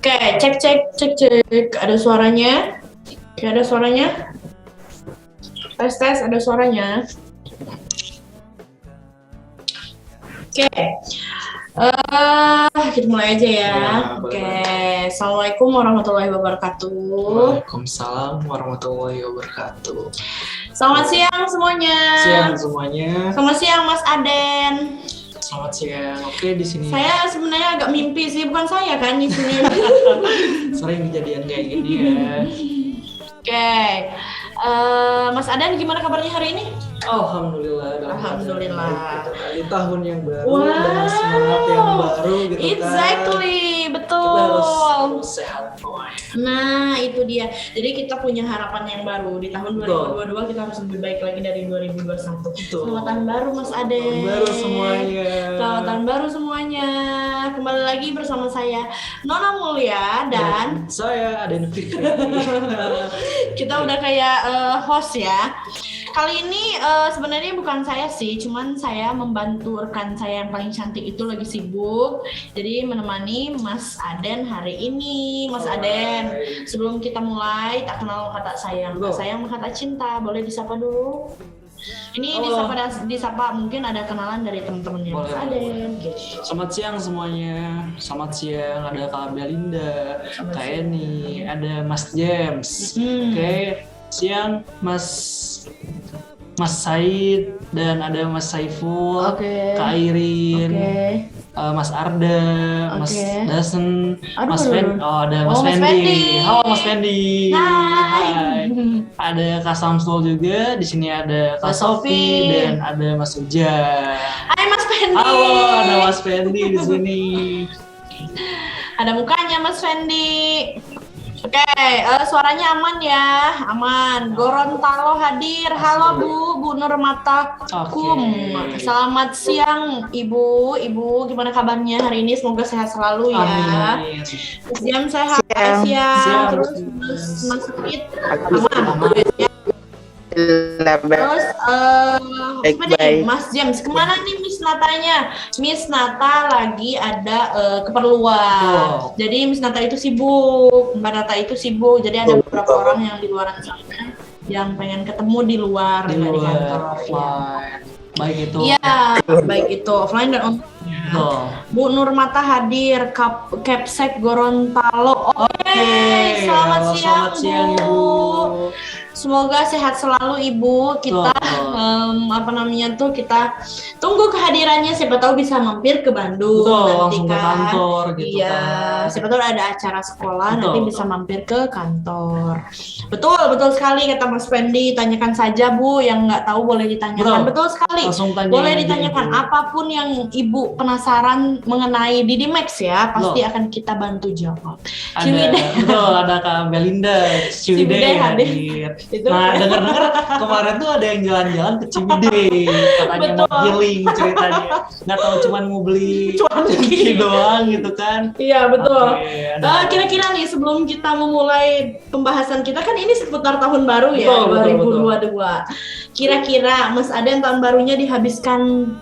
Oke, cek cek cek cek. Ada suaranya? Oke, ada suaranya? Tes tes, ada suaranya. Oke. Kita mulai aja ya. Oke. Assalamualaikum warahmatullahi wabarakatuh. Waalaikumsalam warahmatullahi wabarakatuh. Selamat siang semuanya. Siang semuanya. Selamat siang Mas Aden. Selamat siang. Oke, di sini Saya sebenarnya agak mimpi sih, bukan saya kan di sini. sering kejadian kayak gini ya. Oke. Mas Aden gimana kabarnya hari ini? Alhamdulillah. Alhamdulillah. Gitu kan. Di tahun yang baru Wow. dengan semangat yang baru gitu Exactly, kan. betul. Kita harus sehat pokoknya. Nah, itu dia. Jadi kita punya harapan yang baru. Di tahun Betul. 2022 kita harus lebih baik lagi dari 2021. Betul. Selamat tahun baru Mas Ade. Tahun baru semuanya. Selamat tahun baru semuanya. Kembali lagi bersama saya Nona Mulia dan saya Aden Fikri. kita udah kayak host ya. Kali ini sebenarnya bukan saya sih, cuman saya membantu rekan saya yang paling cantik itu lagi sibuk. Jadi menemani Mas Aden hari ini. Mas Aden, sebelum kita mulai, tak kenal kata sayang. Betul. Sayang kata cinta, boleh disapa dulu? Ini Halo. disapa mungkin ada kenalan dari teman-temannya Mas Boleh, Aden. Gitu. Selamat siang semuanya. Selamat siang, ada Kak Belinda, Selamat Kak siang. Eni, ada Mas James. Oke, siang Mas Said dan ada Mas Saiful, Oke. Kak Irin, Oke. Mas Arda, Mas Oke. Dasen, Aduh, Mas aduh, Fendi. aduh. Oh, ada Oh, Mas Mas Fendi. Fendi. Halo Mas Fendi. Hai. Ada Kak Samsul juga. Di sini ada Kak Kak Sofi. Sofi dan ada Mas Uja. Hai Mas Fendi. Halo, ada Mas Fendi di sini. Ada mukanya Mas Fendi. Oke, suaranya aman ya, aman. Gorontalo hadir. Halo Bu Nurmata Kum. Oke. Selamat siang Ibu. Gimana kabarnya hari ini? Semoga sehat selalu ya. Amin. Mas Jam sehat, siang. Siang. Terus Mas Fit aman. Terus Baik. Mas James, kemana nih Miss Natanya? Miss Nata lagi ada keperluan. Oh. Jadi Miss Nata itu sibuk, Mbak Nata itu sibuk. Jadi ada beberapa orang yang di luar sana yang pengen ketemu di luar, Di nggak di luar kantor. offline. Baik itu. Iya, baik itu offline dan online. Betul. Bu Nurmata hadir, Capsek Gorontalo. Oke, selamat Halo, siang, selamat siang, Bu. Ibu. Semoga sehat selalu Ibu. Kita kita tunggu kehadirannya. Siapa tahu bisa mampir ke Bandung Betul, nanti langsung ke kan. kantor gitu Iya, kan. siapa tahu ada acara sekolah Betul, nanti betul. bisa mampir ke kantor. Betul sekali kata Mas Fendi. Tanyakan saja Bu, yang nggak tahu boleh ditanyakan. Betul sekali. Langsung tanya Boleh aja, ditanyakan Ibu. apapun yang Ibu penasaran mengenai Didi Max ya, pasti Betul. akan kita bantu jawab. Ada, Ciwidey. betul, ada Kak Belinda, Ciwidey Ciwidey hadir. hadir. Itu Nah, dengar-dengar kemarin tuh ada yang jalan-jalan ke Ciwidey, katanya Betul. mau healing ceritanya. Nggak tahu cuman mau beli cuanki doang gitu kan. Iya betul. Oke, ada. Kira-kira nih sebelum kita memulai pembahasan kita kan ini seputar tahun baru ya, Betul, 2022. Kira-kira Mas Aden tahun barunya dihabiskan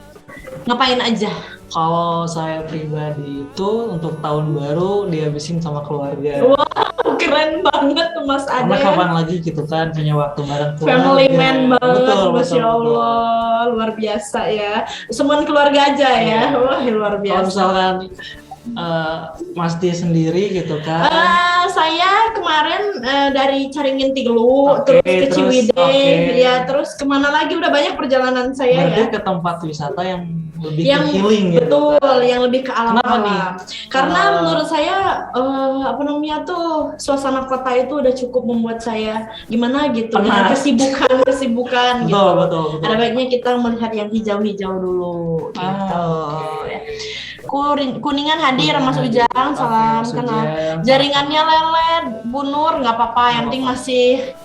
ngapain aja? Kalau saya pribadi itu untuk tahun baru dihabisin sama keluarga. Wow, keren banget tuh Mas Karena Aden. kapan lagi gitu kan punya waktu bareng keluarga. Family man banget, Betul, Masya betul, Allah, luar biasa ya. Semuanya keluarga aja ya, Iya. wah luar Kalau biasa. misalkan Mas Dia sendiri gitu kan. Saya kemarin dari Caringin Tilu, Oke, terus ke terus, Ciwidey, oke. ya terus kemana lagi udah banyak perjalanan saya Berarti ya. ke tempat wisata yang lebih Yang ke healing gitu. betul, yang lebih ke Kenapa nih? alam-alam. Karena Eh, menurut saya suasana kota itu udah cukup membuat saya gimana gitu, dengan Penat. kesibukan gitu. Betul, betul, betul. Ada baiknya kita melihat yang hijau-hijau dulu gitu. Ya. Kuningan hadir Mas Ujang, salam Mas kenal. Ujang. Jaringannya lelet, Bu Nur nggak apa-apa, yang penting masih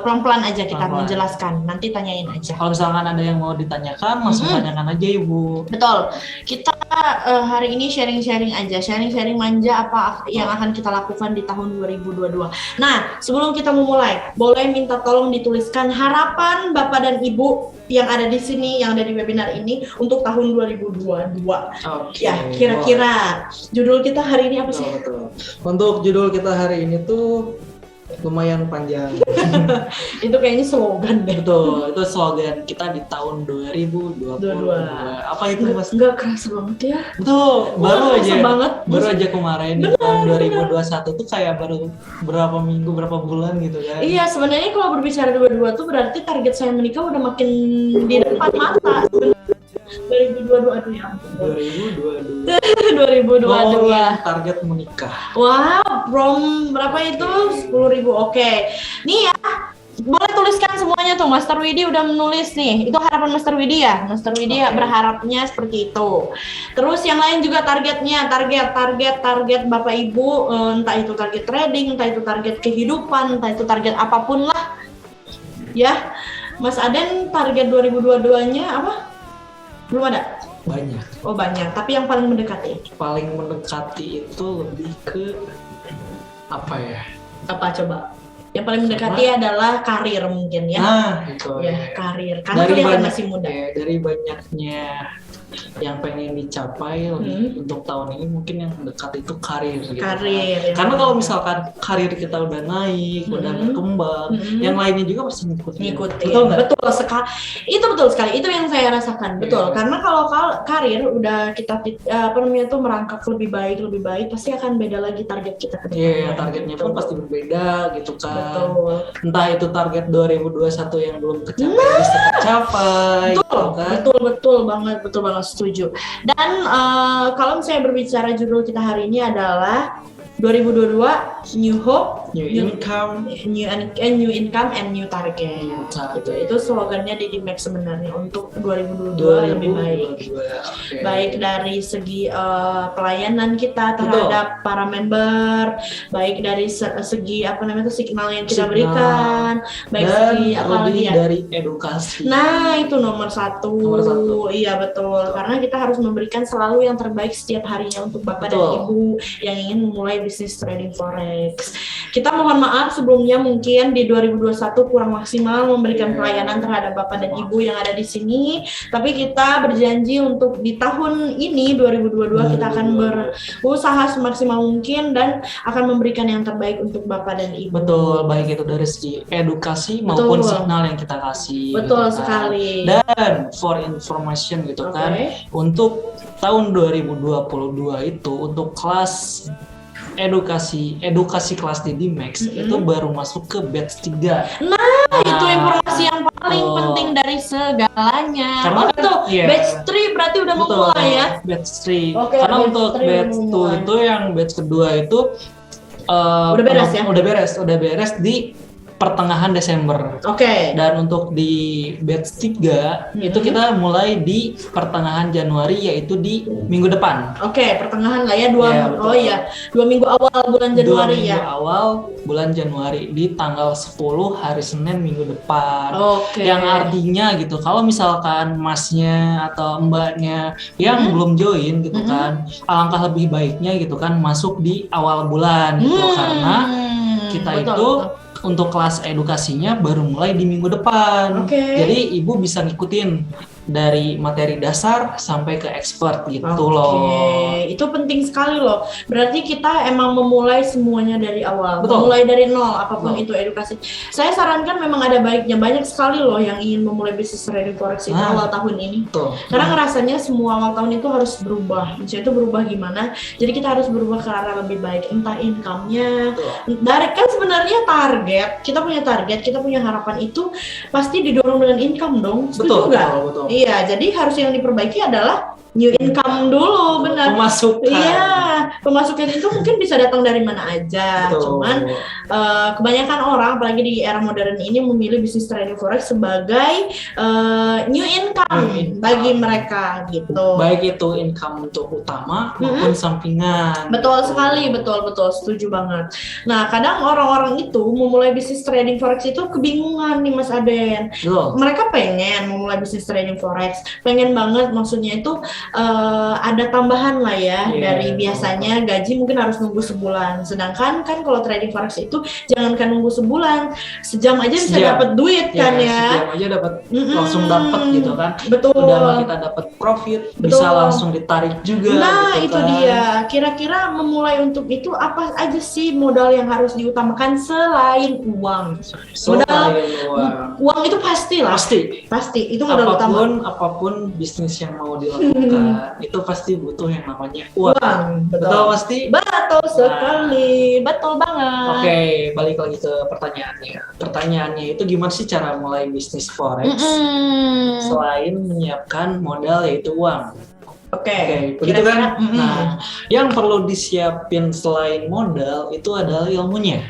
pelan-pelan aja kita Pelan-pelan. menjelaskan. Nanti tanyain aja. Kalau misalkan ada yang mau ditanyakan, langsung tanyakan aja Ibu. Betul. Kita hari ini sharing-sharing aja, sharing-sharing manja apa yang akan kita lakukan di tahun 2022. Nah, sebelum kita memulai, boleh minta tolong dituliskan harapan Bapak dan Ibu yang ada di sini, yang ada di webinar ini untuk tahun 2022. Oke. Ya, kira-kira judul kita hari ini apa sih? Betul. Untuk judul kita hari ini tuh lumayan panjang. Itu kayaknya slogan deh. Betul, itu slogan kita di tahun 2022. Apa itu Mas? Nggak kerasa banget ya. Betul, baru kerasa aja. banget. Baru aja kemarin di tahun 2021 tuh kayak baru berapa minggu, berapa bulan gitu kan. Iya, sebenarnya kalau berbicara 22 tuh berarti target saya menikah udah makin di depan mata. 2022, aduh ya ampun. 2022. 2022. Ngomongin target menikah. Wow, berapa itu? 10.000. Oke. Nih ya, boleh tuliskan semuanya tuh. Master Widi udah menulis nih. Itu harapan Master Widi ya. Master Widi ya berharapnya seperti itu. Terus yang lain juga targetnya, target Bapak Ibu, entah itu target trading, entah itu target kehidupan, entah itu target apapun lah. Ya. Mas Aden target 2022-nya apa? Belum ada? Banyak. Oh banyak, tapi yang paling mendekati? Paling mendekati itu lebih ke apa ya? Apa coba? Yang paling mendekati adalah karir mungkin ya? Nah, itu Ya, karir. Karena kelihatan masih muda. Ya, dari banyaknya yang pengen dicapai untuk tahun ini mungkin yang dekat itu karir gitu. Karir. Karena kalau misalkan karir kita udah naik, udah berkembang, yang lainnya juga pasti ngikutin. Betul nggak? Betul sekali. Itu betul sekali. Itu yang saya rasakan. Betul. Karena kalau karir udah kita tuh merangkak lebih baik, pasti akan beda lagi target kita ke depannya. Iya, targetnya pun pasti berbeda gitu kan. Betul. Entah itu target 2021 yang belum tercapai bisa tercapai. Betul, gitu kan? betul banget, setuju. Dan kalau misalnya berbicara judul kita hari ini adalah 2022 New Hope, New Income, New Income and New Target. Itu slogannya di Max sebenarnya untuk 2022 lebih baik. Okay. Baik dari segi pelayanan kita terhadap para member, baik dari segi signal yang kita berikan, baik dan segi lebih dari edukasi. Nah, itu nomor satu. Iya, betul. Karena kita harus memberikan selalu yang terbaik setiap harinya untuk Bapak dan Ibu yang ingin memulai bisnis trading forex. Kita mohon maaf sebelumnya mungkin di 2021 kurang maksimal memberikan pelayanan terhadap Bapak dan Ibu yang ada di sini. Tapi kita berjanji untuk di tahun ini 2022 kita akan berusaha semaksimal mungkin dan akan memberikan yang terbaik untuk Bapak dan Ibu. Betul, baik itu dari segi edukasi maupun signal yang kita kasih. Betul gitu kan. sekali. Dan for information gitu kan, untuk tahun 2022 itu untuk kelas edukasi kelas di Max itu baru masuk ke batch 3. Nah, itu informasi yang paling penting dari segalanya. Karena batch 3 berarti udah mau mulai ya? Batch 3. Karena untuk batch 2 itu yang batch kedua itu udah beres ya? Udah beres di pertengahan Desember. Dan untuk di batch 3 itu kita mulai di pertengahan Januari, yaitu di minggu depan. Pertengahan lah ya, 2 minggu awal bulan Januari 2 minggu awal bulan Januari di tanggal 10 hari Senin minggu depan. Yang artinya gitu, kalau misalkan masnya atau mbaknya yang belum join gitu kan, alangkah lebih baiknya gitu kan masuk di awal bulan gitu, karena kita untuk kelas edukasinya baru mulai di minggu depan. Jadi ibu bisa ngikutin dari materi dasar sampai ke expert gitu loh. Itu penting sekali loh. Berarti kita emang memulai semuanya dari awal. Memulai dari nol apapun itu edukasi. Saya sarankan memang ada baiknya. Banyak sekali loh yang ingin memulai bisnis trading forex itu awal tahun ini. Karena ngerasanya semua awal tahun itu harus berubah. Misalnya itu berubah gimana? Jadi kita harus berubah ke arah lebih baik. Entah income-nya. Dari kan sebenarnya kita punya target, kita punya harapan itu pasti didorong dengan income dong. Betul. Iya, jadi harus yang diperbaiki adalah new income dulu, benar. Pemasukan. Iya, pemasukan itu mungkin bisa datang dari mana aja. Betul. Cuman kebanyakan orang, apalagi di era modern ini, memilih bisnis trading forex sebagai new income bagi mereka gitu. Baik itu income untuk utama maupun sampingan. Betul sekali, betul, setuju banget. Nah, kadang orang-orang itu memulai bisnis trading forex itu kebingungan nih Mas Aden. Mereka pengen memulai bisnis trading forex, pengen banget, maksudnya itu ada tambahan lah ya, dari biasanya gaji mungkin harus nunggu sebulan. Sedangkan kan kalau trading forex itu jangankan nunggu sebulan, sejam aja bisa dapat duit kan ya. Sejam aja dapat, langsung dapat gitu kan. Betul. Udah kita dapat profit, bisa langsung ditarik juga. Nah, gitu itu kan. dia. Kira-kira memulai untuk itu apa aja sih modal yang harus diutamakan selain uang? Uang itu pastilah. Pasti. Itu modal utama. Apapun bisnis yang mau dilakukan, itu pasti butuh yang namanya uang. Betul pasti? Betul sekali. Betul banget. Oke, balik lagi ke pertanyaannya. Pertanyaannya itu gimana sih cara mulai bisnis forex selain menyiapkan modal yaitu uang? Oke, begitu kan? Nah, yang perlu disiapin selain modal itu adalah ilmunya.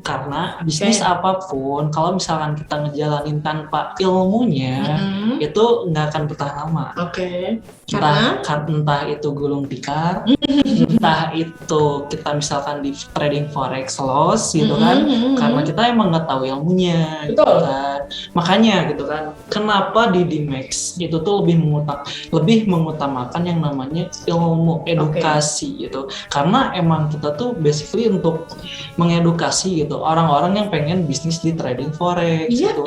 Karena bisnis apapun, kalau misalkan kita ngejalanin tanpa ilmunya, itu nggak akan bertahan lama. Entah itu gulung tikar, entah itu kita misalkan di trading forex loss gitu kan, karena kita emang nggak tahu ilmunya. Gitu kan. Makanya gitu kan, kenapa di Dimex itu tuh lebih mengutamakan yang namanya ilmu edukasi gitu, karena emang kita tuh basically untuk mengedukasi gitu orang-orang yang pengen bisnis di trading forex gitu,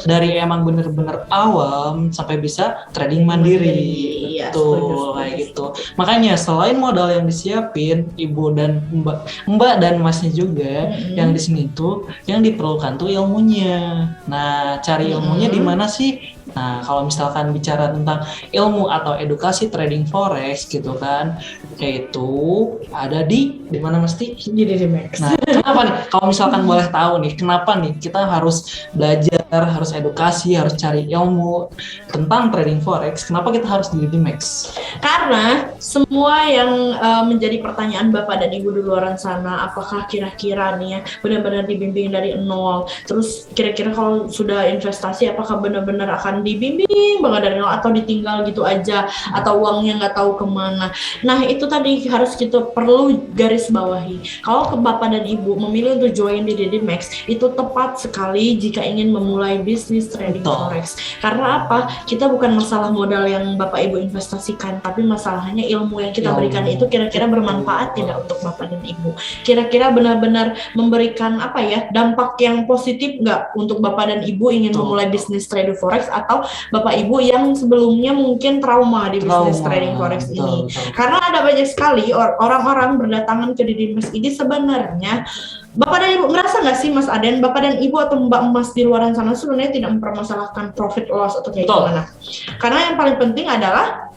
dari emang bener-bener awam sampai bisa trading mandiri. Betul, kayak gitu. Makanya selain modal yang disiapin, ibu dan mbak dan masnya juga, yang di sini tuh yang diperlukan tuh ilmunya. Nah, cari ilmunya di mana sih? Nah, kalau misalkan bicara tentang ilmu atau edukasi trading forex gitu kan, yaitu ada di mana mesti? Di Dimex. Nah, kenapa nih? Kalau misalkan boleh tahu nih, kenapa nih kita harus belajar, harus edukasi, harus cari ilmu tentang trading forex? Kenapa kita harus di Dimex? Karena semua yang menjadi pertanyaan Bapak dan Ibu di luar sana, apakah kira-kira nih ya benar-benar dibimbing dari nol? Terus kira-kira kalau sudah investasi, apakah benar-benar akan dibimbing banget dari nol atau ditinggal gitu aja, atau uangnya nggak tahu kemana? Nah, itu tadi harus kita perlu garis bawahi. Kalau ke Bapak dan Ibu memilih untuk join di Dimex, itu tepat sekali jika ingin memulai bisnis trading forex. Karena apa? Kita bukan masalah modal yang Bapak Ibu investasikan, tapi masalahnya ilmu yang kita berikan itu kira-kira bermanfaat tidak untuk Bapak dan Ibu? Kira-kira benar-benar memberikan dampak yang positif nggak untuk Bapak dan Ibu ingin memulai bisnis trading forex, atau Bapak Ibu yang sebelumnya mungkin trauma di bisnis trading forex ini? Karena ada banyak sekali orang-orang berdatangan ke Dimex ini, sebenarnya Bapak dan Ibu ngerasa nggak sih Mas Aden, Bapak dan Ibu atau Mbak Mas di luar sana sebenarnya tidak mempermasalahkan profit loss atau kayak gimana? Karena yang paling penting adalah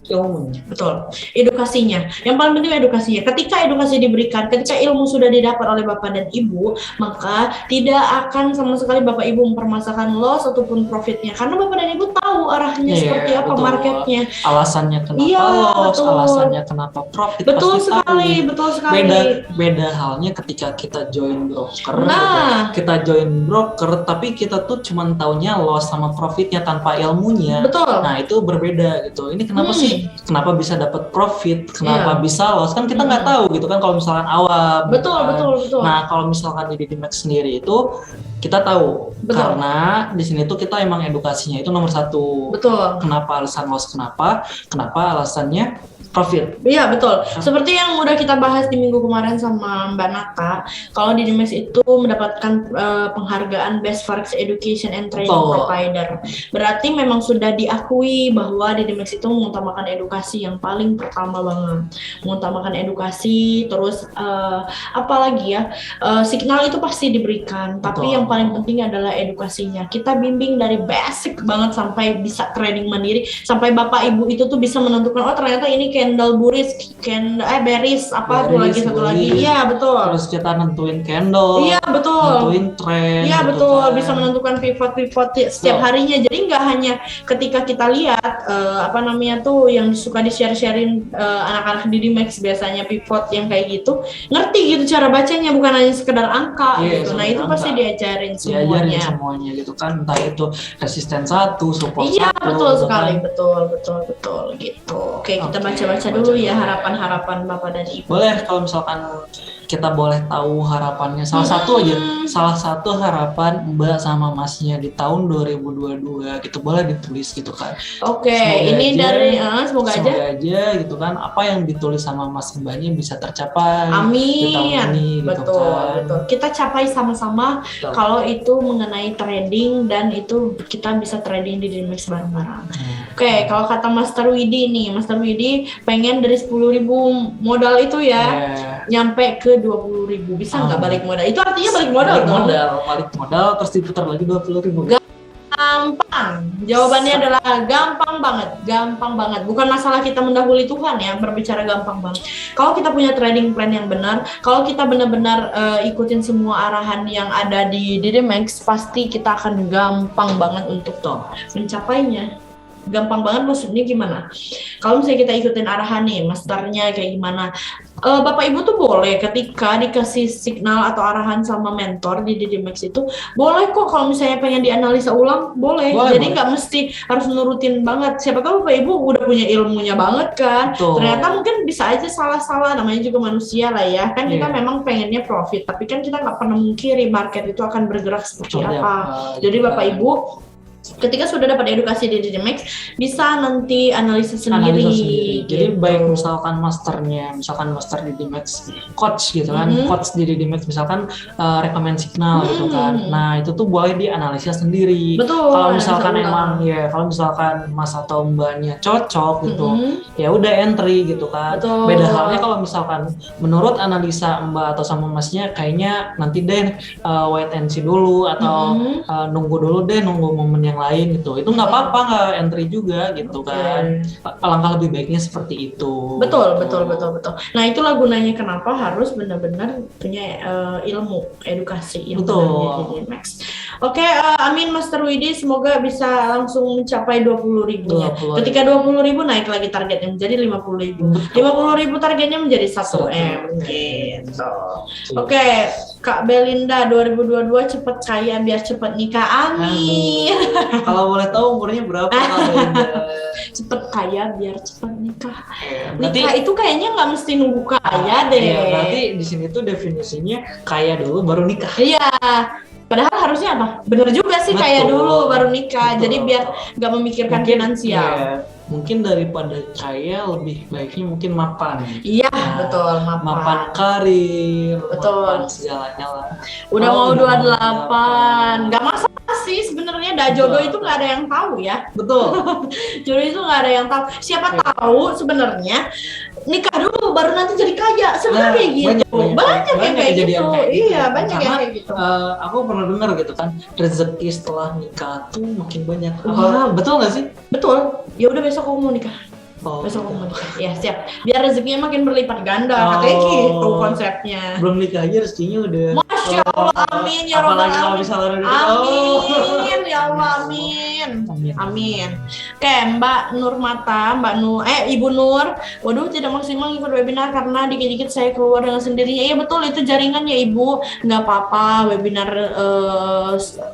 ilmunya. Betul. Edukasinya. Yang paling penting edukasinya. Ketika edukasi diberikan, ketika ilmu sudah didapat oleh Bapak dan Ibu, maka tidak akan sama sekali Bapak Ibu mempermasalahkan loss ataupun profitnya. Karena Bapak dan Ibu tahu arahnya seperti apa marketnya. Alasannya kenapa loss, alasannya kenapa profit. Betul sekali, betul sekali. Beda halnya ketika kita join broker. Kita join broker, tapi kita tuh cuma taunya loss sama profitnya tanpa ilmunya. Betul. Nah, itu berbeda gitu. Ini kenapa sih? Kenapa bisa dapat profit? Kenapa bisa loss? Kan kita nggak tahu gitu kan kalau misalkan awam. Betul. Nah, kalau misalkan di Dimex sendiri itu kita tahu. Karena di sini tuh kita emang edukasinya itu nomor 1. Betul. Kenapa alasan loss? Kenapa alasannya profit? Iya, betul. Seperti yang udah kita bahas di minggu kemarin sama Mbak Nata, kalau di Dimex itu mendapatkan penghargaan Best Forex Education and Training Provider. Berarti memang sudah diakui bahwa di Dimex itu mengutamakan edukasi yang paling pertama banget. Mengutamakan edukasi, terus apalagi ya, signal itu pasti diberikan, tapi yang paling penting adalah edukasinya. Kita bimbing dari basic banget sampai bisa trading mandiri, sampai Bapak Ibu itu tuh bisa menentukan, oh ternyata ini candle berries apa tuh lagi satu lagi. Iya, betul. Terus kita nentuin candle. Iya, betul. Nentuin tren. Iya, gitu betul. kan. Bisa menentukan pivot setiap harinya. Jadi nggak hanya ketika kita lihat yang suka di-share-sharein anak-anak di Dimex biasanya pivot yang kayak gitu, ngerti gitu cara bacanya, bukan hanya sekedar angka gitu. Nah, itu pasti diajarin semuanya gitu kan, entah itu resisten 1, support 1. Iya, betul gitu sekali, kan. betul gitu. Oke, kita baca-baca dulu ya harapan-harapan Bapak dan Ibu. Boleh, kalau misalkan kita boleh tahu harapannya. Salah satu harapan Mbak sama Masnya di tahun 2022 gitu, boleh ditulis gitu kan. Oke, ini aja, dari semoga aja gitu kan, apa yang ditulis sama Mas Mbaknya bisa tercapai. Amin. Di tahun ini, gitu kan. Betul. Kita capai sama-sama kalau itu mengenai trading, dan itu kita bisa trading di Dimex bareng-bareng. Oke, kalau kata Master Widi nih, Master Widi pengen dari 10.000 modal itu ya, nyampe ke 20.000, bisa nggak balik modal? Itu artinya balik modal terus diputar lagi 20.000. Gampang. Jawabannya adalah gampang banget. Bukan masalah kita mendahului Tuhan ya, berbicara gampang banget. Kalau kita punya trading plan yang benar, kalau kita benar-benar ikutin semua arahan yang ada di Dimex, pasti kita akan gampang banget untuk mencapainya. Gampang banget maksudnya gimana? Kalau misalnya kita ikutin arahan nih, masternya kayak gimana, Bapak Ibu tuh boleh ketika dikasih signal atau arahan sama mentor di Dimex itu, boleh kok kalau misalnya pengen dianalisa ulang, boleh. Jadi nggak mesti harus nurutin banget. Siapa tahu Bapak Ibu udah punya ilmunya banget kan. Ternyata mungkin bisa aja salah-salah, namanya juga manusia lah ya. Kan kita memang pengennya profit, tapi kan kita nggak pernah mungkiri market itu akan bergerak seperti apa. Jadi Bapak Ibu ketika sudah dapat edukasi di Dimex, bisa nanti analisa sendiri. Jadi baik misalkan master di Dimex, coach gitu kan, coach di Dimex misalkan rekomend signal gitu kan. Nah, itu tuh boleh dianalisa sendiri. Betul. Kalau misalkan kalau misalkan Mas atau Mbaknya cocok gitu, ya udah entry gitu kan. Betul. Beda halnya kalau misalkan menurut analisa Mbak atau sama Masnya kayaknya nanti deh wait and see dulu atau nunggu momen yang lain gitu, itu nggak apa-apa, nggak entry juga gitu kan. Alangkah lebih baiknya seperti itu. Betul. Nah, itulah gunanya kenapa harus benar-benar punya ilmu edukasi yang benar di Dimex. Oke, amin Master Widi, semoga bisa langsung mencapai 20.000. Ketika 20.000 naik lagi targetnya menjadi 50.000. 50.000 targetnya menjadi 1M gitu. Oke, Kak Belinda 2022 cepet kaya biar cepet nikah. Amin. Kalau boleh tahu umurnya berapa Kak Belinda? Cepet kaya biar cepet nikah. Nikah itu kayaknya nggak mesti nunggu kaya deh. Iya, berarti di sini tuh definisinya kaya dulu baru nikah. Iya. Padahal harusnya apa? Bener juga sih, kaya dulu baru nikah. Jadi biar nggak memikirkan finansial. Iya. Mungkin daripada kaya lebih baiknya mungkin mapan. Iya, betul, mapan karir, betul, mapan segalanya lah. Udah mau 28, nggak masalah sih sebenarnya. Jodoh itu nggak ada yang tahu ya. Betul. Jodoh itu nggak ada yang tahu. Siapa tahu sebenarnya nikah dulu baru nanti jadi kaya. Sebenarnya gitu. Banyak yang kayak gitu. Iya, banyak yang kayak gitu. Aku pernah dengar gitu kan, rezeki setelah nikah tuh makin banyak. Betul nggak sih? Betul. Ya udah besok aku mau nikah. Besok aku mau nikah. Ya siap. Biar rezekinya makin berlipat ganda. Katanya gitu konsepnya. Belum nikah aja rezekinya udah. Masya Allah, amin ya Rabbal alamin. Amin ya Allah, amin. Oke, Mbak Nurmata, Ibu Nur. Waduh, tidak maksimal ikut webinar karena dikit-dikit saya keluar dengan sendirinya. Iya betul, itu jaringan ya Ibu. Nggak apa-apa, webinar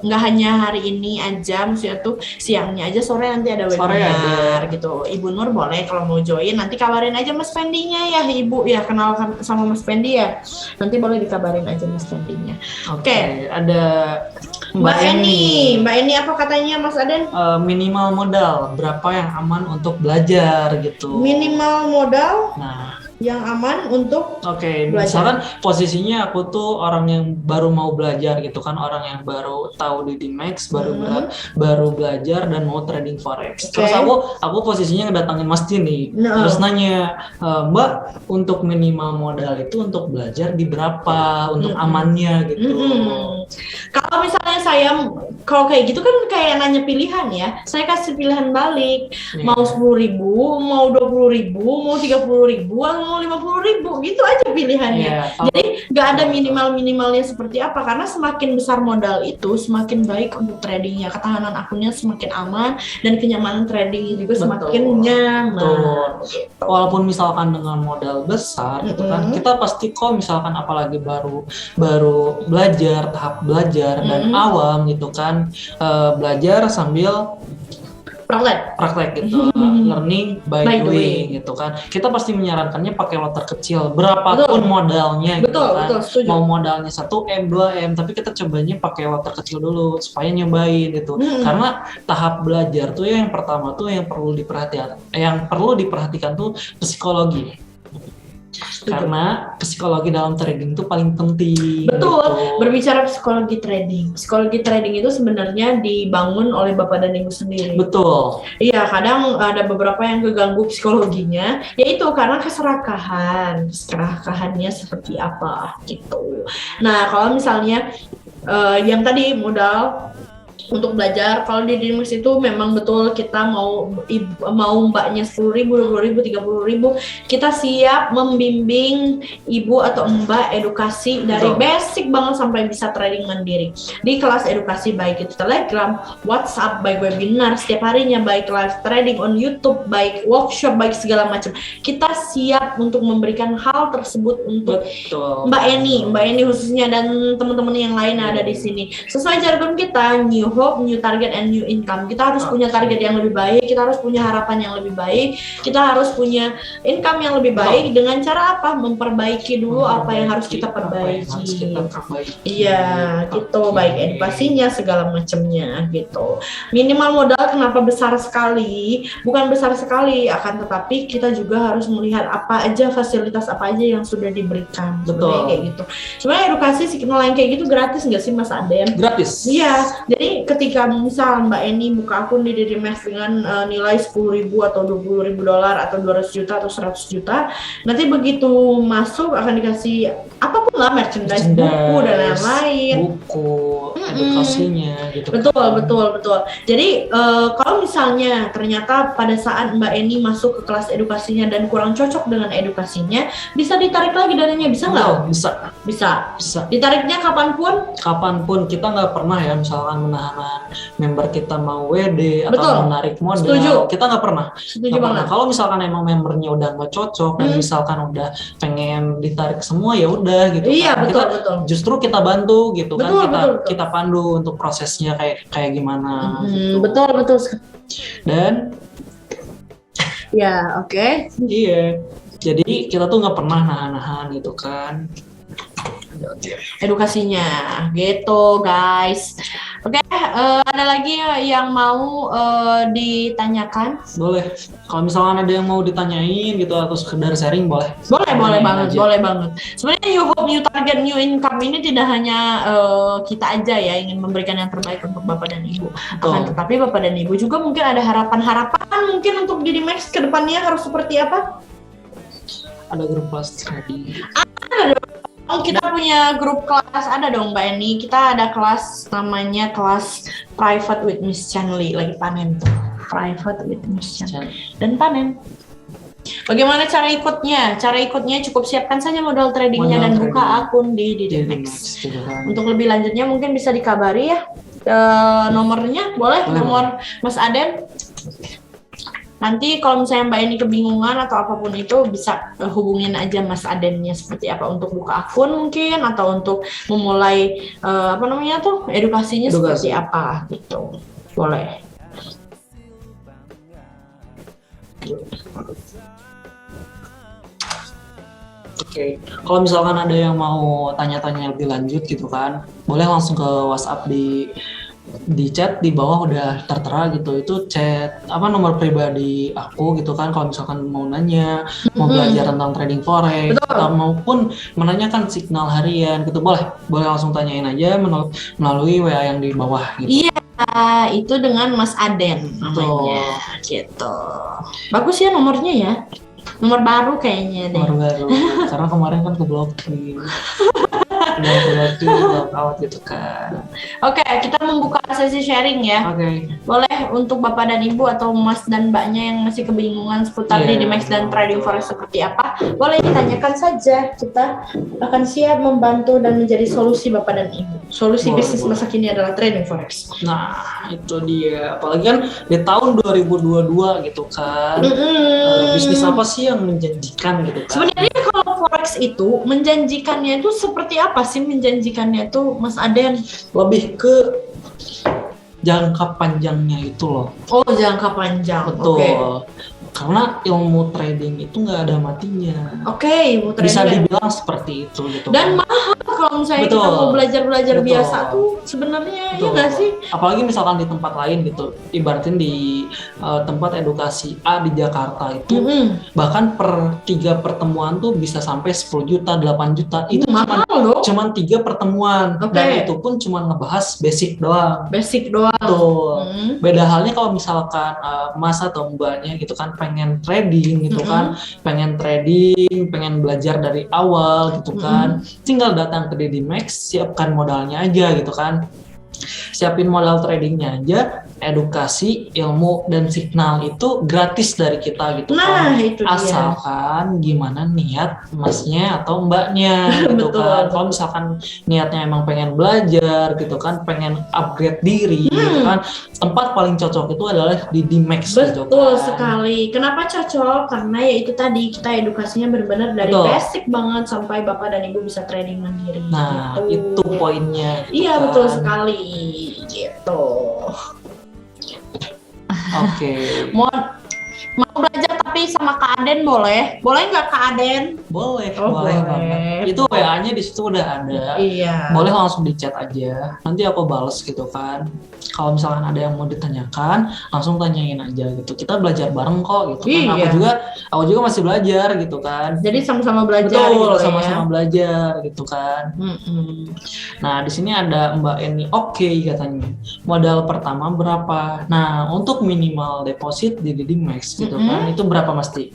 nggak hanya hari ini aja, maksudnya tuh siangnya aja, sore nanti ada webinar gitu. Ibu Nur boleh kalau mau join, nanti kabarin aja Mas Pendinya ya Ibu. Ya, kenalkan sama Mas Pendi ya. Nanti boleh dikabarin aja Mas Pendinya. Oke, ada Mbak Eni apa katanya Mas Aden? Minimal modal berapa yang aman untuk belajar gitu. Minimal modal? Nah, yang aman untuk Oke, belajar. misalkan posisinya aku tuh orang yang baru mau belajar gitu kan, orang yang baru tahu di Dimex, baru belajar dan mau trading forex. Oke. Terus aku posisinya ngedatangin Mas Tini, terus nanya, Mbak, untuk minimal modal itu untuk belajar di berapa, untuk amannya gitu. Kalau misalnya kalau kayak gitu kan kayak nanya pilihan ya, saya kasih pilihan balik, mau 10.000, mau 20.000, mau 30.000, atau mau 50.000, gitu aja pilihannya. Jadi nggak ada minimalnya seperti apa, karena semakin besar modal itu semakin baik untuk tradingnya, ketahanan akunnya semakin aman dan kenyamanan trading juga semakin nyaman. Gitu. Walaupun misalkan dengan modal besar gitu kan, kita pasti kok misalkan apalagi baru belajar, tahap belajar dan awam gitu kan, belajar sambil praktek gitu, learning by doing gitu kan. Kita pasti menyarankannya pakai lot terkecil, berapapun modalnya gitu kan. Mau modalnya 1M, 2M, tapi kita cobanya pakai lot terkecil dulu supaya nyobain gitu. Karena tahap belajar tuh yang pertama tuh yang perlu diperhatikan tuh psikologi. Karena psikologi dalam trading itu paling penting. Betul, gitu. Berbicara psikologi trading itu sebenarnya dibangun oleh Bapak dan Ibu sendiri. Betul. Iya, kadang ada beberapa yang keganggu psikologinya, yaitu karena keserakahannya seperti apa gitu. Nah, kalau misalnya yang tadi modal untuk belajar, kalau di Dimex itu memang betul kita mau mbaknya 10.000, 20.000, 30.000, kita siap membimbing ibu atau mbak edukasi dari basic banget sampai bisa trading mandiri di kelas edukasi, baik itu Telegram, WhatsApp, baik webinar setiap harinya, baik live trading on YouTube, baik workshop, baik segala macam. Kita siap untuk memberikan hal tersebut untuk Mbak Eni khususnya dan teman-teman yang lain ada di sini. Sesuai jargon kita, new hope, new target, and new income. Kita harus punya target yang lebih baik, kita harus punya harapan yang lebih baik, kita harus punya income yang lebih baik. Dengan cara apa? Memperbaiki dulu apa yang harus kita perbaiki. Iya, gitu. Baik edukasinya, segala macamnya gitu. Minimal modal kenapa besar sekali? Bukan besar sekali, akan tetapi kita juga harus melihat apa aja fasilitas apa aja yang sudah diberikan. Betul. Kayak gitu. Sebenarnya edukasi yang kayak gitu gratis nggak sih Mas Aden? Gratis. Iya. Jadi ketika misal Mbak Eni buka akun di Dimex dengan nilai 10.000 atau 20.000 dolar atau 200 juta atau 100 juta, nanti begitu masuk akan dikasih apapun lah, merchandise, buku dan lain-lain. Buku, edukasinya gitu. Betul. Jadi kalau misalnya ternyata pada saat Mbak Eni masuk ke kelas edukasinya dan kurang cocok dengan edukasinya, bisa ditarik lagi dananya, bisa nggak? Bisa. Ditariknya kapanpun. Kita nggak pernah ya misalkan menahan member kita mau WD atau menarik modal. Setuju. Kita nggak pernah. Setuju banget. Kalau misalkan emang membernya udah nggak cocok dan misalkan udah pengen ditarik semua, ya udah gitu. Iya, kan. betul. Justru kita bantu gitu betul. Kita pandu untuk prosesnya kayak gimana. Gitu. Betul. Dan ya, oke. Iya. Jadi kita tuh nggak pernah nahan-nahan gitu kan. Edukasinya gitu guys. Oke, ada lagi yang mau ditanyakan? Boleh. Kalau misalkan ada yang mau ditanyain gitu atau sekedar sharing boleh. Boleh banget. Sebenarnya new hope, new target, new income ini tidak hanya kita aja ya ingin memberikan yang terbaik untuk Bapak dan Ibu. Akan tetapi Bapak dan Ibu juga mungkin ada harapan mungkin untuk di Dimex ke depannya harus seperti apa? Ada grup kelas trading. Kita punya grup kelas, ada dong Mbak Eni. Kita ada kelas namanya kelas Private with Miss Chanley, lagi panen tuh. Private with Miss Chanley dan panen. Bagaimana cara ikutnya? Cara ikutnya cukup siapkan saja modal tradingnya dan buka akun di Dimex. Untuk lebih lanjutnya mungkin bisa dikabari ya. Nomornya boleh. Nomor Mas Aden. Nanti kalau misalnya Mbak Eni kebingungan atau apapun itu bisa hubungin aja Mas Adennya seperti apa untuk buka akun mungkin atau untuk memulai edukasinya seperti apa gitu. Boleh. Oke. Kalau misalkan ada yang mau tanya-tanya lebih lanjut gitu kan, boleh langsung ke WhatsApp di di chat di bawah udah tertera gitu, itu chat nomor pribadi aku gitu kan, kalau misalkan mau nanya, mau belajar tentang trading forex, atau maupun menanyakan signal harian gitu, boleh langsung tanyain aja melalui WA yang di bawah gitu. Iya, itu dengan Mas Aden namanya gitu. Bagus ya nomornya ya, nomor baru kayaknya deh. Nomor baru, karena kemarin kan keblokir. Out gitu kan. Oke, kita membuka sesi sharing ya. Boleh untuk Bapak dan Ibu atau Mas dan Mbaknya yang masih kebingungan seputar DDMax dan trading forex seperti apa, boleh ditanyakan saja. Kita akan siap membantu dan menjadi solusi Bapak dan Ibu. Solusi bisnis masa kini adalah trading forex. Nah, itu dia. Apalagi kan di tahun 2022 gitu kan. Bisnis apa sih yang menjanjikan gitu kan? Sebenarnya kalau forex itu menjanjikannya itu seperti apa sih menjanjikannya tuh Mas Aden? Lebih ke jangka panjangnya itu loh. Oh, jangka panjang. Betul. Karena ilmu trading itu nggak ada matinya. Ilmu trading bisa dibilang seperti itu gitu. Dan mahal kalau misalnya kita mau belajar biasa tuh sebenarnya ya nggak sih? Apalagi misalkan di tempat lain gitu, ibaratin di tempat edukasi A di Jakarta itu, bahkan per 3 pertemuan tuh bisa sampai 10 juta, 8 juta. Itu cuman 3 pertemuan. Dan itu pun cuma ngebahas basic doang. Tuh. Beda halnya kalau misalkan Mas atau Mbaknya gitu kan pengen trading gitu kan, pengen belajar dari awal gitu kan, tinggal datang ke DDMax, siapkan modalnya aja gitu kan, siapin modal tradingnya aja, edukasi, ilmu, dan signal itu gratis dari kita gitu kan. Itu asalkan gimana niat Masnya atau Mbaknya gitu kan. Kalau misalkan niatnya emang pengen belajar gitu kan, pengen upgrade diri gitu kan, tempat paling cocok itu adalah di DDMax gitu kan. Betul sekali. Kenapa cocok? Karena ya itu tadi, kita edukasinya benar-benar dari basic banget sampai Bapak dan Ibu bisa trading mandiri. Nah, itu poinnya gitu. Iya kan? Betul sekali gitu. Mau belajar tapi sama Kak Aden boleh nggak Kak Aden? Boleh banget. Itu WA-nya di situ udah ada. Boleh langsung di chat aja, nanti aku bales gitu kan. Kalau misalkan ada yang mau ditanyakan, langsung tanyain aja gitu. Kita belajar bareng kok gitu kan. Aku juga masih belajar gitu kan. Jadi sama-sama belajar. Betul, sama-sama belajar gitu kan. Nah, di sini ada Mbak Eni. Katanya. Modal pertama berapa? Nah, untuk minimal deposit di DDMax gitu kan, itu berapa Masti?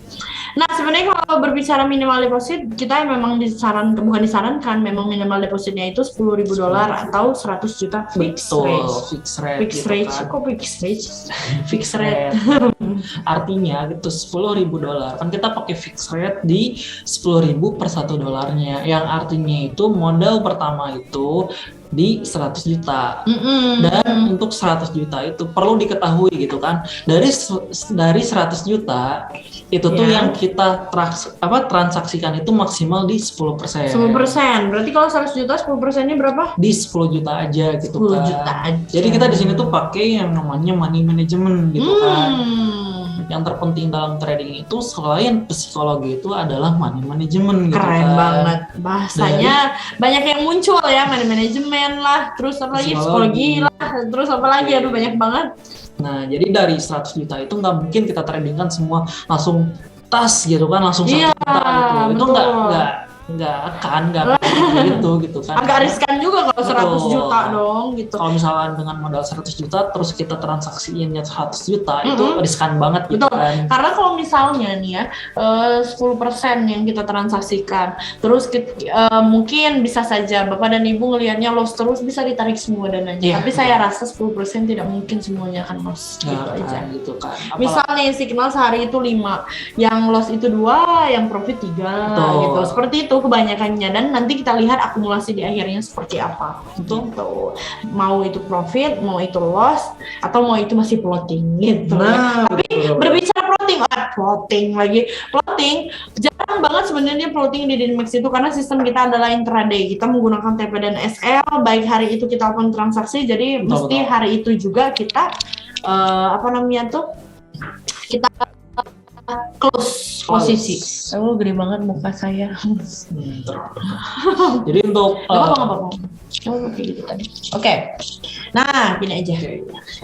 Nah, sebenarnya kalau berbicara minimal deposit, kita memang bukan disarankan, memang minimal depositnya itu $10.000 atau 100 juta fixed rate. Fixed rate. Artinya gitu $10.000. Kan kita pakai fixed rate di 10.000 per $1, yang artinya itu modal pertama itu di 100 juta. Dan untuk 100 juta itu perlu diketahui gitu kan, dari 100 juta itu tuh yang kita transaksikan itu maksimal di 10%. 10%. Berarti kalau 100 juta 10%-nya berapa? Di 10 juta aja gitu 10 kan. juta aja. Jadi kita di sini tuh pakai yang namanya money management gitu kan. Yang terpenting dalam trading itu selain psikologi itu adalah money management gitu. Keren banget. Bahasanya banyak yang muncul ya, money management lah, terus apa lagi psikologi lah, terus apa lagi, aduh banyak banget. Nah, jadi dari 100 juta itu nggak mungkin kita tradingkan semua langsung tas gitu kan, langsung 1 juta gitu. Itu nggak akan gitu kan. Agak riskan juga kalau 100 juta dong gitu. Kalau misalkan dengan modal 100 juta terus kita transaksiinnya 100 juta itu riskan banget gitu kan. Karena kalau misalnya nih ya 10% yang kita transaksikan, terus mungkin bisa saja Bapak dan Ibu ngelihatnya loss terus, bisa ditarik semua dananya. Tapi saya rasa 10% tidak mungkin semuanya akan loss gitu kan. Misalnya signal sehari itu 5, yang loss itu 2, yang profit 3 gitu. Seperti itu kebanyakannya, dan nanti kita lihat akumulasi di akhirnya seperti apa. Gitu. Mau itu profit, mau itu loss, atau mau itu masih floating gitu. Tapi berbicara floating jarang banget sebenarnya floating di DDMax itu, karena sistem kita adalah intraday. Kita menggunakan TP dan SL, baik hari itu kita open transaksi, jadi mesti hari itu juga kita kita close posisi. Oh, gede banget muka saya. Jadi untuk Gak apa-apa. Oh, kayak gitu tadi. Oke. Nah, gini aja.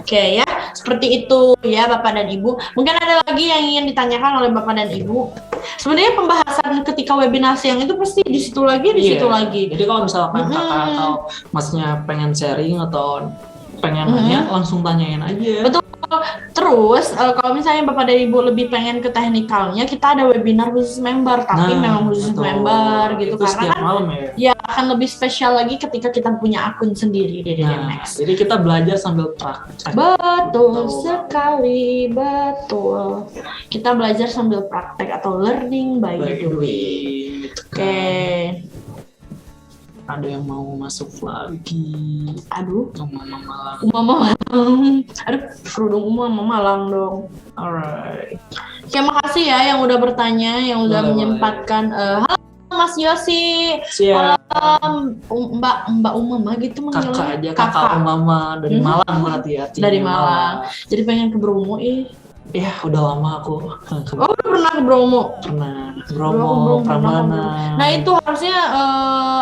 Oke ya, seperti itu ya Bapak dan Ibu. Mungkin ada lagi yang ingin ditanyakan oleh Bapak dan Ibu. Sebenarnya pembahasan ketika webinar siang itu pasti di situ lagi, di situ lagi. Jadi kalau misalkan kakak atau masnya pengen sharing atau pengen nanya, langsung tanyain aja. Betul. Terus kalau misalnya Bapak dan Ibu lebih pengen ke teknikalnya, kita ada webinar khusus member, tapi memang khusus member gitu, itu karena kan malam ya akan lebih spesial lagi ketika kita punya akun sendiri di DDMX. Jadi kita belajar sambil praktek. Betul sekali, betul. Kita belajar sambil praktek atau learning by doing. Oke. Ada yang mau masuk lagi. Aduh, Mama Malang. Aduh, kerudung Mama Malang dong. Alright. Oke, makasih ya yang udah bertanya, yang udah menyempatkan. Halo Mas Yosi. Siap. Halo Mbak Umama gitu manggilnya. Kakak aja, kakak Umama dari Malang berarti ya. Dari Malang. Jadi pengen ke Bromo Ya, udah lama aku. Oh, udah pernah ke Bromo? Pernah. Bromo, Prambanan. Nah, itu harusnya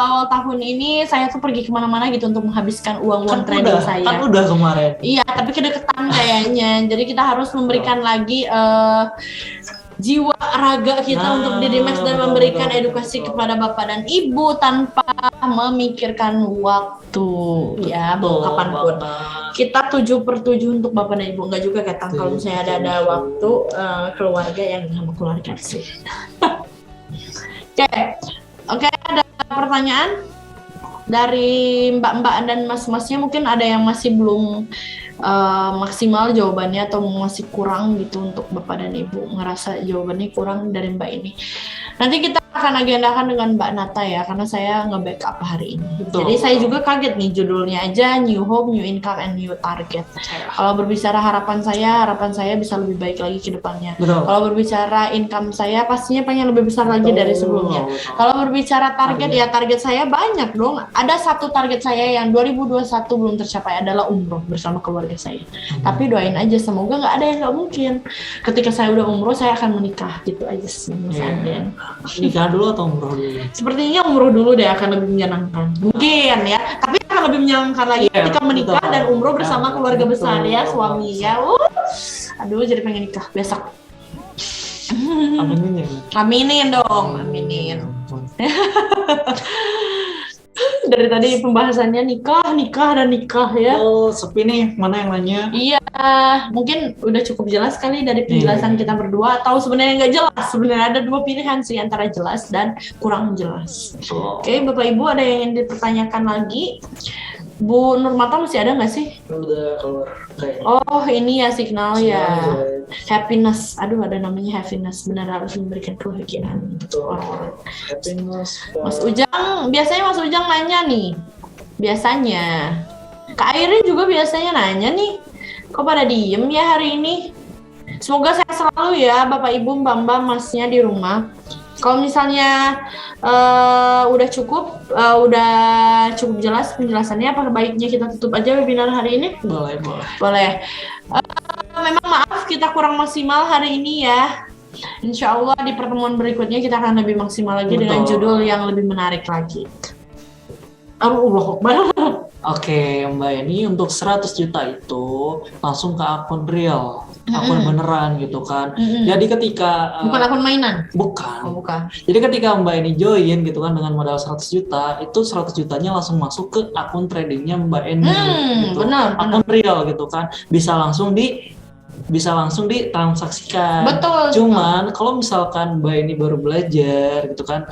awal tahun ini saya tuh pergi kemana-mana gitu untuk menghabiskan uang trading saya. Kan udah kemarin. Iya, tapi kedeketan kayaknya. Jadi kita harus memberikan lagi jiwa raga kita untuk DDMX dan memberikan edukasi kepada Bapak dan Ibu tanpa memikirkan waktu. Ya, mau kapanpun. Kita 7/7 untuk Bapak dan Ibu. Enggak juga kata kalau misalnya ada waktu keluarga yang sama keluarga sih. Oke, ada pertanyaan dari mbak-mbak dan mas-masnya, mungkin ada yang masih belum maksimal jawabannya atau masih kurang gitu untuk Bapak dan Ibu ngerasa jawabannya kurang dari mbak ini. Nanti kita akan agendakan dengan Mbak Nata ya, karena saya nge-backup hari ini. Betul. Jadi saya juga kaget nih judulnya aja New Home, New Income, and New Target. Kalau berbicara harapan saya bisa lebih baik lagi ke depannya. Kalau berbicara income saya pastinya pengen lebih besar lagi dari sebelumnya. Kalau berbicara target ya target saya banyak dong. Ada satu target saya yang 2021 belum tercapai adalah umroh bersama keluarga saya. Tapi doain aja semoga nggak ada yang nggak mungkin. Ketika saya udah umroh saya akan menikah gitu aja sih. Nikah dulu atau umroh dulu? Sepertinya umroh dulu deh akan lebih menyenangkan. Mungkin ya, tapi akan lebih menyenangkan lagi ketika menikah dan umroh bersama keluarga besar ya, suami ya. Aduh, jadi pengen nikah besok. Aminin dong, aminin. Dari tadi pembahasannya nikah ya. Oh, sepi nih, mana yang nanya? Iya, mungkin udah cukup jelas kali dari penjelasan kita berdua, atau sebenarnya nggak jelas. Sebenarnya ada dua pilihan sih, antara jelas dan kurang jelas. Oke, Bapak Ibu ada yang ingin dipertanyakan lagi? Bu Nurmata masih ada nggak sih? Udah keluar. Oh, ini ya signal ya. Happiness. Aduh, ada namanya happiness. Benar harus memberikan kebahagiaan untuk orang-orang. Happiness. Mas Ujang, biasanya Mas Ujang nanya nih. Biasanya. Kak Airin juga biasanya nanya nih. Kok pada diem ya hari ini? Semoga sehat selalu ya Bapak Ibu, Mbak-mbak, Masnya di rumah. Kalau misalnya udah cukup jelas penjelasannya, apa baiknya kita tutup aja webinar hari ini? Boleh. Memang maaf kita kurang maksimal hari ini ya. Insya Allah di pertemuan berikutnya kita akan lebih maksimal lagi dengan judul yang lebih menarik lagi. Allah Akbar. Oke, Mbak, ini untuk 100 juta itu langsung ke akun real, akun beneran gitu kan. Jadi ketika bukan akun mainan. Bukan. Oh, bukan. Jadi ketika Mbak ini join gitu kan dengan modal 100 juta, itu 100 jutanya langsung masuk ke akun tradingnya Mbak Eni gitu. Benar. Akun real gitu kan. Bisa langsung ditransaksikan. Betul. Cuman kalau misalkan Mbak ini baru belajar gitu kan,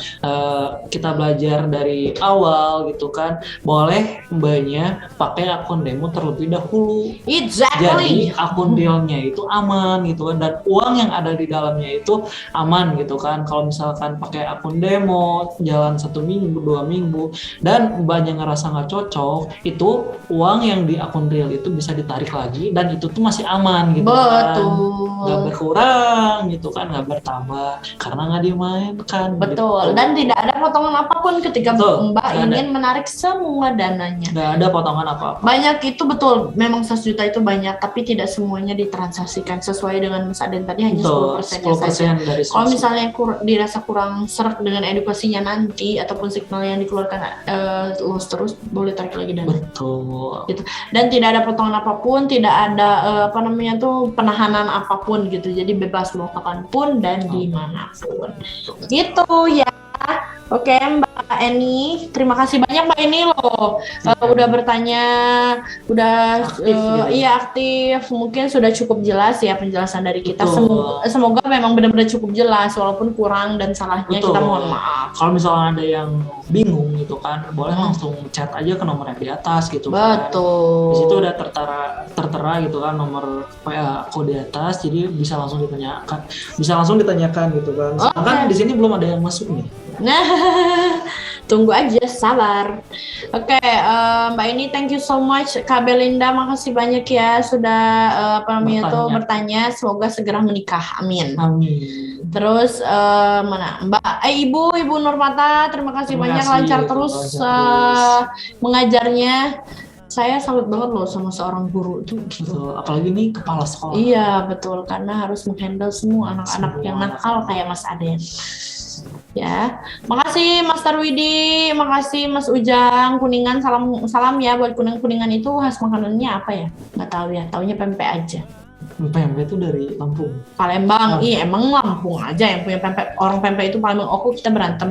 kita belajar dari awal gitu kan, boleh Mbaknya pakai akun demo terlebih dahulu. Exactly. Jadi akun realnya itu aman gitu kan, dan uang yang ada di dalamnya itu aman gitu kan. Kalau misalkan pakai akun demo jalan 1 minggu, 2 minggu, dan Mbaknya ngerasa nggak cocok, itu uang yang di akun real itu bisa ditarik lagi dan itu tuh masih aman gitu. nggak berkurang gitu kan, nggak bertambah karena nggak dimainkan. Betul. Gitu. Dan tidak ada potongan apapun ketika Mbak ingin menarik semua dananya. Nggak ada potongan apa-apa. Banyak itu betul, memang 100 juta itu banyak, tapi tidak semuanya ditransaksikan sesuai dengan Mas Aden tadi, hanya 10% saja. Kalau misalnya dirasa kurang serak dengan edukasinya nanti ataupun signal yang dikeluarkan loss terus, boleh tarik lagi dana. Betul. Gitu. Dan tidak ada potongan apapun, tidak ada penahanan apapun gitu. Jadi bebas mau kapanpun dan dimanapun. Gitu ya. Oke Mbak Eni, terima kasih banyak Mbak Eni loh, udah bertanya, udah aktif, aktif. Mungkin sudah cukup jelas ya penjelasan dari kita. Semoga memang benar-benar cukup jelas, walaupun kurang dan salahnya kita mohon maaf. Kalau misalnya ada yang bingung gitu kan, boleh langsung chat aja ke nomor yang di atas gitu. Betul. Di situ udah tertera gitu kan nomor PA aku di atas, jadi bisa langsung ditanyakan gitu kan. Sedangkan di sini belum ada yang masuk nih. Nah, tunggu aja, sabar. Oke, Mbak ini thank you so much. Kak Belinda, makasih banyak ya sudah bertanya. Semoga segera menikah. Amin. Amin. Terus mana Ibu Nurmata, terima kasih banyak, lancar terus mengajarnya. Saya salut banget loh sama seorang guru itu gitu. Apalagi nih kepala sekolah. Iya betul, karena harus menghandle semua anak-anak yang nakal kayak Mas Aden. Ya, makasih Mas Tarwidi, makasih Mas Ujang, Kuningan, salam ya buat Kuningan itu khas makanannya apa ya? Nggak tahu ya, taunya pempek aja. Pempek itu dari Lampung. Palembang, iya emang Lampung aja yang punya pempek. Orang pempek itu Palembang, kita berantem.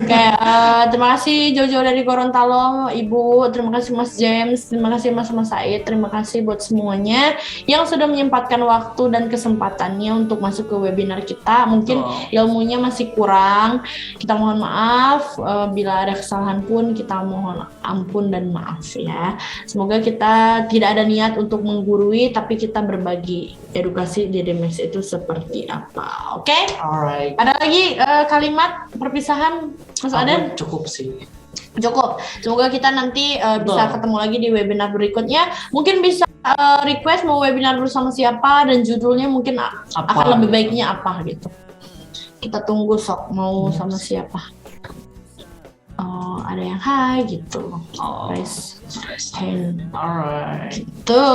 Kayak terima kasih Jojo dari Gorontalo, Ibu. Terima kasih Mas James, terima kasih Mas Said, terima kasih buat semuanya yang sudah menyempatkan waktu dan kesempatannya untuk masuk ke webinar kita. Mungkin ilmunya masih kurang, kita mohon maaf. Bila ada kesalahan pun kita mohon ampun dan maaf ya. Semoga kita tidak ada niat untuk menggurui, tapi kita berbagi edukasi di DMX itu seperti apa. Oke? Alright. Ada lagi kalimat perpisahan Mas Aden? Cukup sih. Cukup. Semoga kita nanti bisa ketemu lagi di webinar berikutnya. Mungkin bisa request mau webinar bersama siapa dan judulnya mungkin akan lebih baiknya apa gitu. Kita tunggu sok mau sama siapa. Ada yang hai gitu. Raise hand. Alright. Gitu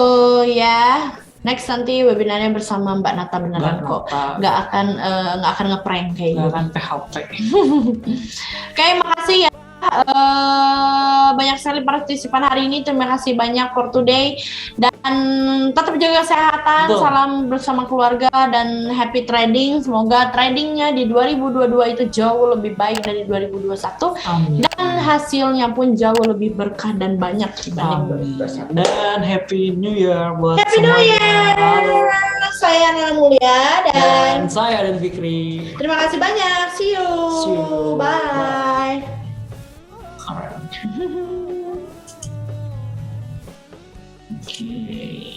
ya. Next nanti webinarnya bersama Mbak Nata beneran kok. Nggak akan ngeprank kayak gitu. Nggak akan PHP. Oke, makasih ya. Banyak sekali partisipan hari ini. Terima kasih banyak for today. Dan tetap jaga kesehatan. Salam bersama keluarga dan happy trading. Semoga tradingnya di 2022 itu jauh lebih baik dari 2021. Amin. Dan hasilnya pun jauh lebih berkah dan banyak dibanding 2021. Dan Happy New Year buat Happy New Year. Saya Nana Mulia dan saya Aden Fikri. Terima kasih banyak. See you. Bye. Okay.